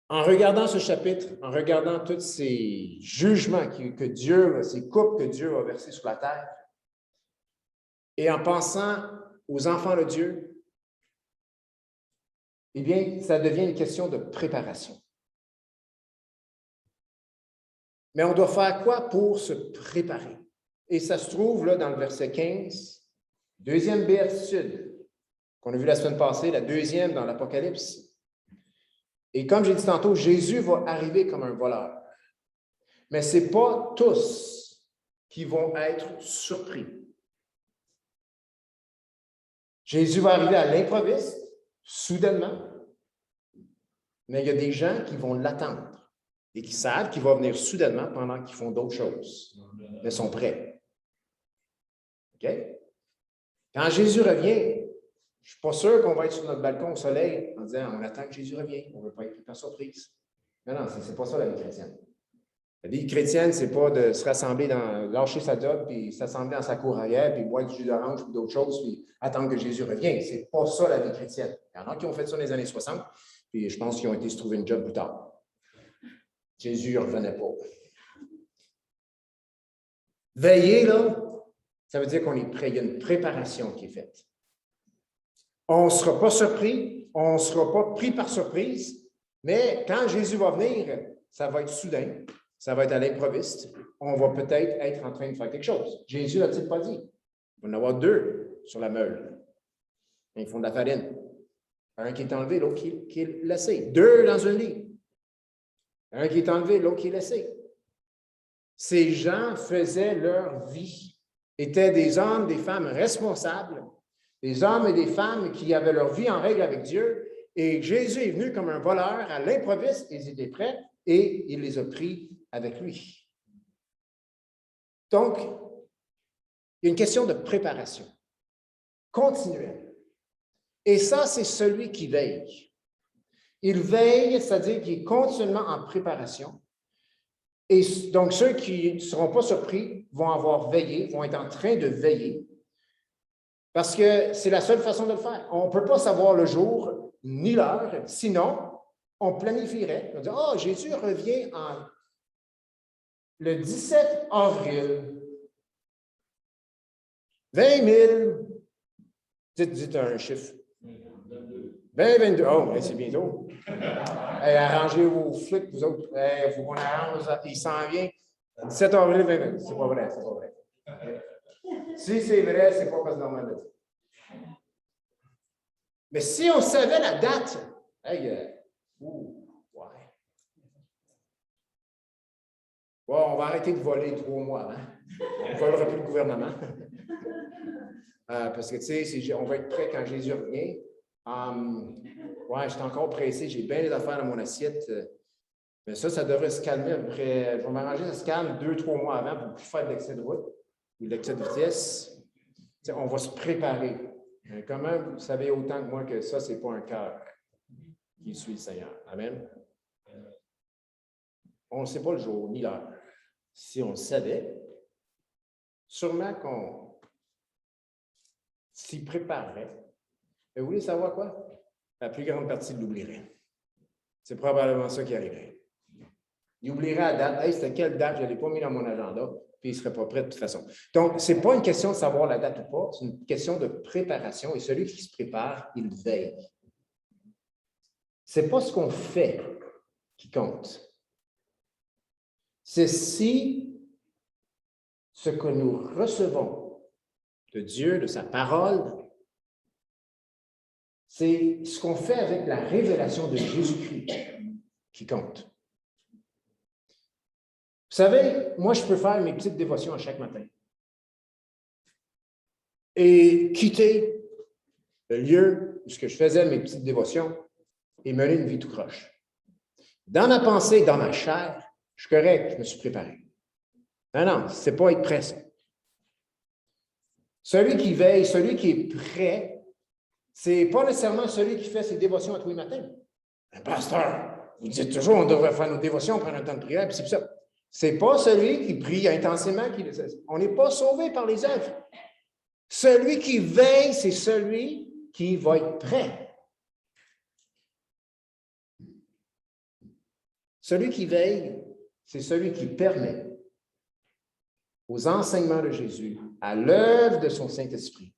En regardant ce chapitre, en regardant tous ces jugements que Dieu, ces coupes que Dieu a versées sur la terre, et en pensant aux enfants de Dieu, eh bien, ça devient une question de préparation. Mais on doit faire quoi pour se préparer? Et ça se trouve là dans le verset 15, deuxième béatitude, qu'on a vu la semaine passée, la deuxième dans l'Apocalypse. Et comme j'ai dit tantôt, Jésus va arriver comme un voleur. Mais ce n'est pas tous qui vont être surpris. Jésus va arriver à l'improviste, soudainement, mais il y a des gens qui vont l'attendre et qui savent qu'il va venir soudainement pendant qu'ils font d'autres choses, mais sont prêts. OK? Quand Jésus revient, je ne suis pas sûr qu'on va être sur notre balcon au soleil en disant on attend que Jésus revienne, on ne veut pas être pris par surprise. Non, ce n'est pas ça la vie chrétienne. La vie chrétienne, ce n'est pas de se rassembler lâcher sa job, puis s'assembler dans sa cour arrière, puis boire du jus d'orange, puis d'autres choses, puis attendre que Jésus revienne. Ce n'est pas ça la vie chrétienne. Il y en a qui ont fait ça dans les années 60, puis je pense qu'ils ont été se trouver une job plus tard. Jésus ne revenait pas. Veiller, là, ça veut dire qu'on est prêt. Il y a une préparation qui est faite. On ne sera pas surpris, on ne sera pas pris par surprise, mais quand Jésus va venir, ça va être soudain. Ça va être à l'improviste. On va peut-être être en train de faire quelque chose. Jésus n'a-t-il pas dit? Il va y en avoir 2 sur la meule. Ils font de la farine. Un qui est enlevé, l'autre qui est laissé. 2 dans un lit. Un qui est enlevé, l'autre qui est laissé. Ces gens faisaient leur vie, étaient des hommes, des femmes responsables, des hommes et des femmes qui avaient leur vie en règle avec Dieu. Et Jésus est venu comme un voleur à l'improviste. Ils étaient prêts et il les a pris avec lui. Donc, il y a une question de préparation continuelle. Et ça, c'est celui qui veille. Il veille, c'est-à-dire qu'il est continuellement en préparation. Et donc, ceux qui ne seront pas surpris vont avoir veillé, vont être en train de veiller, parce que c'est la seule façon de le faire. On ne peut pas savoir le jour ni l'heure, sinon, on planifierait. On dit, « Jésus revient le 17 avril. 20 000. » Dites un chiffre. 22. Oh, c'est bientôt. Arrangez vos flics, vous autres. Il faut qu'on arrange. Il s'en vient. 17 avril 2020. C'est pas vrai, c'est pas vrai. Si c'est vrai, c'est pas parce que normal de dire. Mais si on savait la date, on va arrêter de voler 3 mois. Hein? On ne volera plus le gouvernement. Parce que, tu sais, on va être prêt quand Jésus revient. Je suis encore pressé. J'ai bien des affaires dans mon assiette. Mais ça devrait se calmer. Après, je vais m'arranger, ça se calme 2-3 mois avant pour ne plus faire de l'excès de route ou de l'excès de vitesse. Tu sais, on va se préparer. Quand même, vous savez autant que moi que ça, ce n'est pas un cœur qui suit le Seigneur. Amen. On ne sait pas le jour ni l'heure. Si on le savait, sûrement qu'on s'y préparerait. Mais vous voulez savoir quoi? La plus grande partie l'oublierait. C'est probablement ça qui arriverait. Il oublierait la date. Hey, c'était quelle date? Je ne l'ai pas mis dans mon agenda, puis il ne serait pas prêt de toute façon. Donc, ce n'est pas une question de savoir la date ou pas, c'est une question de préparation. Et celui qui se prépare, il veille. Ce n'est pas ce qu'on fait qui compte. C'est si ce que nous recevons de Dieu, de sa parole, c'est ce qu'on fait avec la révélation de Jésus-Christ qui compte. Vous savez, moi, je peux faire mes petites dévotions à chaque matin et quitter le lieu où je faisais mes petites dévotions et mener une vie tout croche. Dans ma pensée, dans ma chair, je suis correct, je me suis préparé. Non, ce n'est pas être prêt, ça. Celui qui veille, celui qui est prêt, ce n'est pas nécessairement celui qui fait ses dévotions à tous les matins. Un pasteur, vous dites toujours on devrait faire nos dévotions, prendre un temps de prière, puis c'est ça. Ce n'est pas celui qui prie intensément. On n'est pas sauvé par les œuvres. Celui qui veille, c'est celui qui va être prêt. Celui qui veille, c'est celui qui permet aux enseignements de Jésus, à l'œuvre de son Saint-Esprit,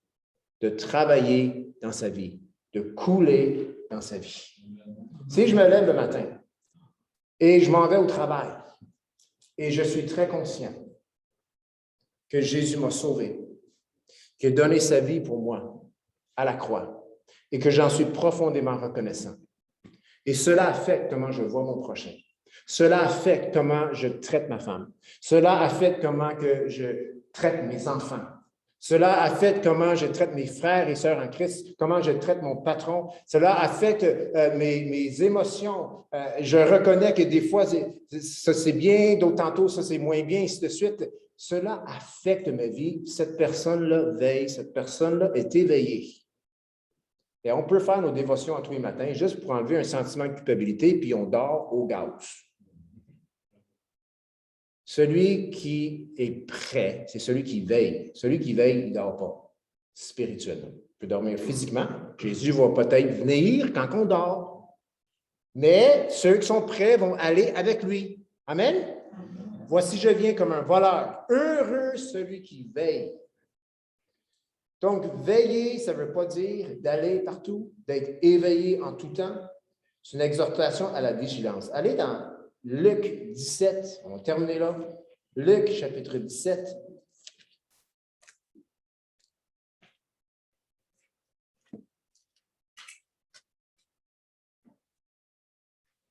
de travailler dans sa vie, de couler dans sa vie. Si je me lève le matin et je m'en vais au travail et je suis très conscient que Jésus m'a sauvé, qu'il a donné sa vie pour moi à la croix et que j'en suis profondément reconnaissant. Et cela affecte comment je vois mon prochain. Cela affecte comment je traite ma femme. Cela affecte comment que je traite mes enfants. Cela affecte comment je traite mes frères et sœurs en Christ, comment je traite mon patron. Cela affecte mes émotions. Je reconnais que des fois, ça c'est bien, d'autres tantôt, ça c'est moins bien, ainsi de suite. Cela affecte ma vie. Cette personne-là veille, cette personne-là est éveillée. Et on peut faire nos dévotions à tous les matins juste pour enlever un sentiment de culpabilité, puis on dort au gaz. Celui qui est prêt, c'est celui qui veille. Celui qui veille, il ne dort pas spirituellement. Il peut dormir physiquement. Jésus va peut-être venir quand on dort. Mais ceux qui sont prêts vont aller avec lui. Amen? Voici, je viens comme un voleur. Heureux celui qui veille. Donc, veiller, ça ne veut pas dire d'aller partout, d'être éveillé en tout temps. C'est une exhortation à la vigilance. Allez dans Luc 17, on va terminer là. Luc, chapitre 17.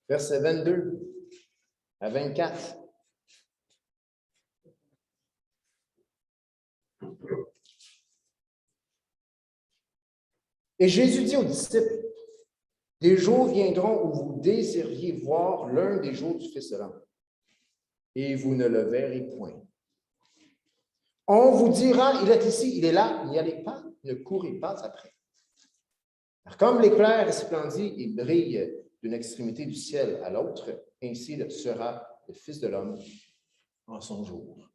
Versets 22 à 24. Et Jésus dit aux disciples, des jours viendront où vous désiriez voir l'un des jours du Fils de l'homme, et vous ne le verrez point. On vous dira, il est ici, il est là, n'y allez pas, ne courez pas après. Car comme l'éclair resplendit et brille d'une extrémité du ciel à l'autre, ainsi sera le Fils de l'homme en son jour.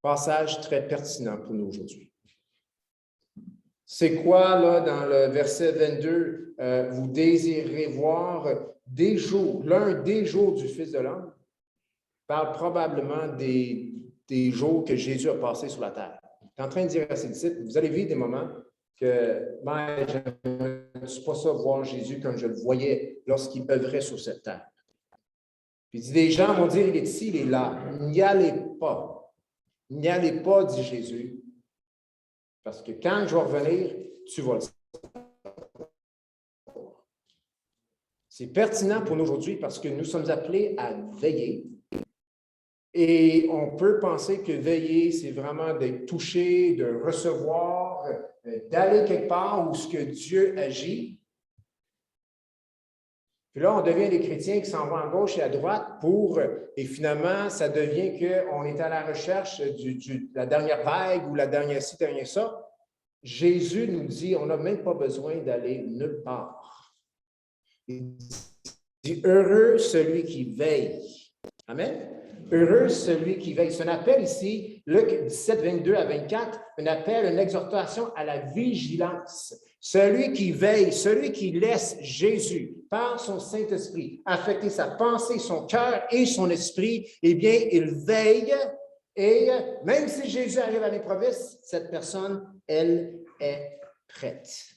Passage très pertinent pour nous aujourd'hui. C'est quoi, là, dans le verset 22, vous désirez voir des jours, l'un des jours du Fils de l'homme, parle probablement des jours que Jésus a passés sur la terre. Il est en train de dire à ses disciples, vous allez vivre des moments que, ben, je ne suis pas ça voir Jésus comme je le voyais lorsqu'il œuvrait sur cette terre. Puis il dit, des gens vont dire, il est ici, il est là. N'y allez pas. N'y allez pas, dit Jésus, parce que quand je vais revenir, tu vas le savoir. C'est pertinent pour nous aujourd'hui parce que nous sommes appelés à veiller. Et on peut penser que veiller, c'est vraiment d'être touché, de recevoir, d'aller quelque part où ce que Dieu agit. Puis là, on devient des chrétiens qui s'en vont à gauche et à droite et finalement, ça devient qu'on est à la recherche de la dernière vague ou la dernière ci, dernière ça. Jésus nous dit, on n'a même pas besoin d'aller nulle part. Il dit, heureux celui qui veille. Amen. Heureux celui qui veille. C'est un appel ici, Luc 17, 22 à 24, un appel, une exhortation à la vigilance. Celui qui veille, celui qui laisse Jésus, par son Saint-Esprit, affecter sa pensée, son cœur et son esprit, eh bien, il veille. Et même si Jésus arrive à l'improviste, cette personne, elle est prête.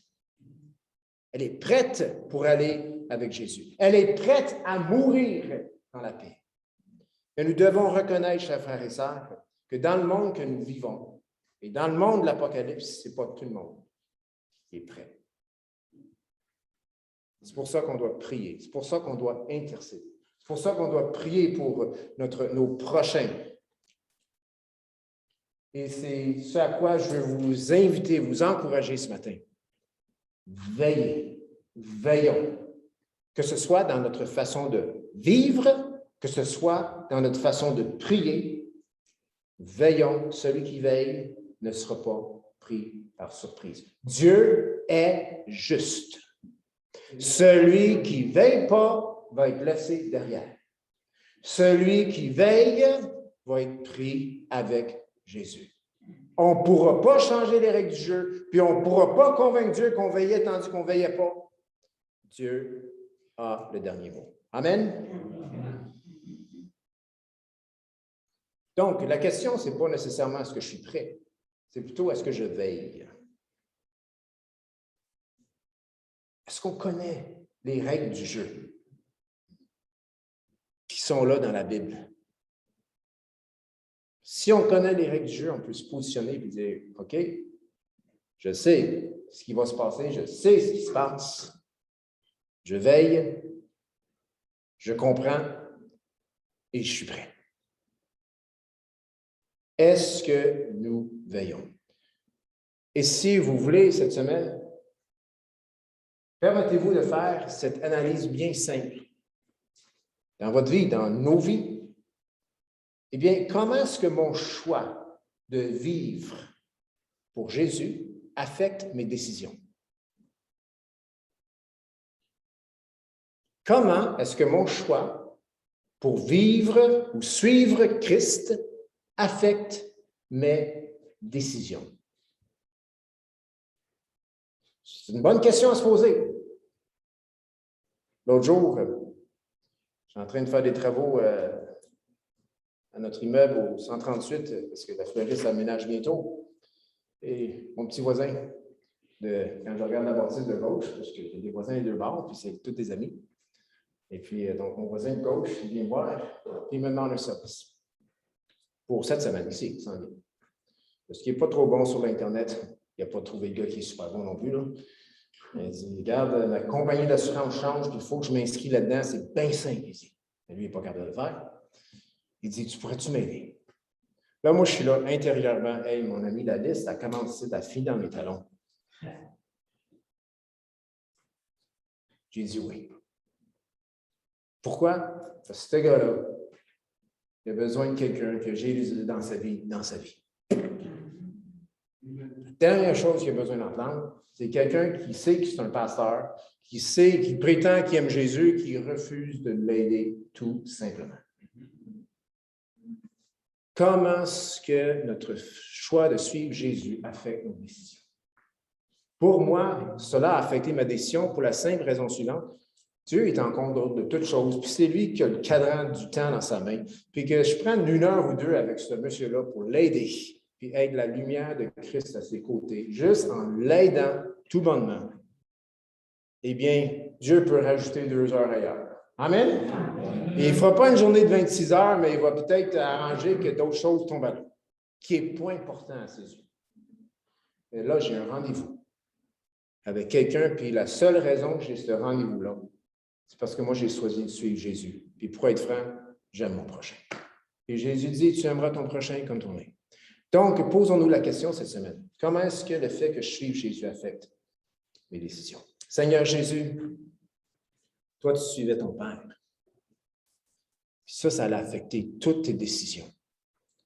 Elle est prête pour aller avec Jésus. Elle est prête à mourir dans la paix. Et nous devons reconnaître, chers frères et sœurs, que dans le monde que nous vivons, et dans le monde de l'Apocalypse, ce n'est pas tout le monde qui est prêt. C'est pour ça qu'on doit prier. C'est pour ça qu'on doit intercéder. C'est pour ça qu'on doit prier pour nos prochains. Et c'est ce à quoi je veux vous inviter, vous encourager ce matin. Veillez, veillons. Que ce soit dans notre façon de vivre, que ce soit dans notre façon de prier, veillons, celui qui veille ne sera pas pris par surprise. Dieu est juste. Celui qui ne veille pas va être laissé derrière. Celui qui veille va être pris avec Jésus. On ne pourra pas changer les règles du jeu, puis on ne pourra pas convaincre Dieu qu'on veillait tandis qu'on ne veillait pas. Dieu a le dernier mot. Amen. Donc, la question, ce n'est pas nécessairement est-ce que je suis prêt, c'est plutôt est-ce que je veille. Est-ce qu'on connaît les règles du jeu qui sont là dans la Bible? Si on connaît les règles du jeu, on peut se positionner et dire, OK, je sais ce qui va se passer, je sais ce qui se passe, je veille, je comprends et je suis prêt. Est-ce que nous veillons? Et si vous voulez, cette semaine, permettez-vous de faire cette analyse bien simple. Dans votre vie, dans nos vies, eh bien, comment est-ce que mon choix de vivre pour Jésus affecte mes décisions? Comment est-ce que mon choix pour vivre ou suivre Christ affecte mes décisions? C'est une bonne question à se poser. L'autre jour, je suis en train de faire des travaux à notre immeuble au 138, parce que la fleuriste aménage bientôt. Et mon petit voisin, quand je regarde la bâtisse de gauche, parce qu'il y a des voisins des deux bords, puis c'est tous des amis. Et puis, donc, mon voisin de gauche, il vient me voir, puis il me demande un service. Pour cette semaine ici, il s'en vient. Parce qu'il n'est pas trop bon sur l'Internet. Il n'a pas trouvé le gars qui est super bon non plus, là. Il dit, regarde, la compagnie d'assurance change, puis il faut que je m'inscris là-dedans, c'est bien simple ici. Mais lui, il n'est pas capable de le faire. Il dit, tu pourrais-tu m'aider? Là, moi, je suis là, intérieurement, hey, mon ami, la liste, elle commence ici, elle finit dans mes talons. J'ai dit oui. Pourquoi? Parce que ce gars-là, il a besoin de quelqu'un que Jésus dans sa vie, La dernière chose qu'il a besoin d'entendre, c'est quelqu'un qui sait que c'est un pasteur, qui sait, qui prétend qu'il aime Jésus, qui refuse de l'aider tout simplement. Comment est-ce que notre choix de suivre Jésus affecte nos décisions? Pour moi, cela a affecté ma décision pour la simple raison suivante. Dieu est en compte de toutes choses, puis c'est lui qui a le cadran du temps dans sa main, puis que je prenne 1 heure ou 2 avec ce monsieur-là pour l'aider, puis être la lumière de Christ à ses côtés, juste en l'aidant tout bonnement. Eh bien, Dieu peut rajouter 2 heures ailleurs. Amen? Et il ne fera pas une journée de 26 heures, mais il va peut-être arranger que d'autres choses tombent à l'eau, qui est pas important à ses yeux. Et là, j'ai un rendez-vous avec quelqu'un, puis la seule raison que j'ai ce rendez-vous-là, c'est parce que moi, j'ai choisi de suivre Jésus. Puis pour être franc, j'aime mon prochain. Et Jésus dit, tu aimeras ton prochain comme toi-même. Donc, posons-nous la question cette semaine. Comment est-ce que le fait que je suive Jésus affecte mes décisions? Seigneur Jésus, toi, tu suivais ton Père. Puis ça l'a affecté toutes tes décisions.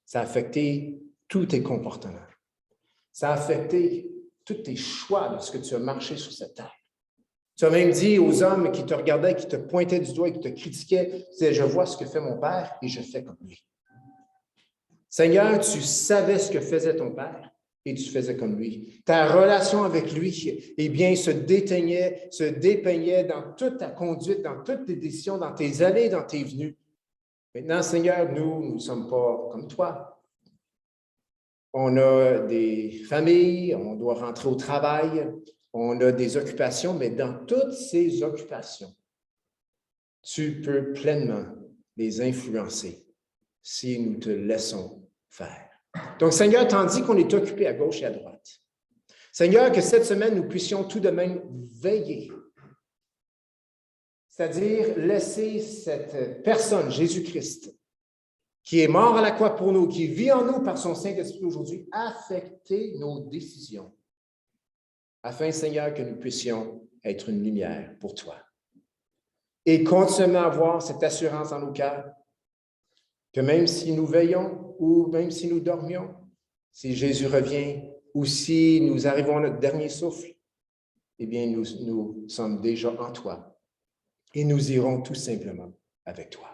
Ça a affecté tous tes comportements. Ça a affecté tous tes choix lorsque tu as marché sur cette terre. Tu as même dit aux hommes qui te regardaient, qui te pointaient du doigt et qui te critiquaient, tu disais, je vois ce que fait mon Père et je fais comme lui. Seigneur, tu savais ce que faisait ton Père et tu faisais comme lui. Ta relation avec lui, eh bien, se dépeignait dans toute ta conduite, dans toutes tes décisions, dans tes allées, dans tes venues. Maintenant, Seigneur, nous ne sommes pas comme toi. On a des familles, on doit rentrer au travail, on a des occupations, mais dans toutes ces occupations, tu peux pleinement les influencer si nous te laissons faire. Donc, Seigneur, tandis qu'on est occupé à gauche et à droite, Seigneur, que cette semaine, nous puissions tout de même veiller, c'est-à-dire laisser cette personne, Jésus-Christ, qui est mort à la croix pour nous, qui vit en nous par son Saint-Esprit aujourd'hui, affecter nos décisions, afin, Seigneur, que nous puissions être une lumière pour toi. Et continuellement avoir cette assurance dans nos cœurs, que même si nous veillons ou même si nous dormions, si Jésus revient ou si nous arrivons à notre dernier souffle, eh bien, nous sommes déjà en toi et nous irons tout simplement avec toi.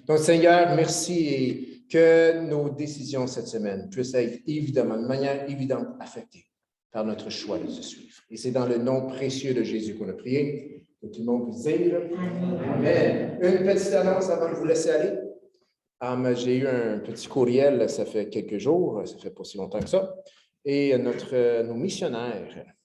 Donc, Seigneur, merci et que nos décisions cette semaine puissent être évidemment, de manière évidente, affectées par notre choix de te suivre. Et c'est dans le nom précieux de Jésus qu'on a prié. Que tout le monde puisse dire Amen. Une petite annonce avant de vous laisser aller. J'ai eu un petit courriel, ça fait quelques jours, ça fait pas si longtemps que ça, et nos missionnaires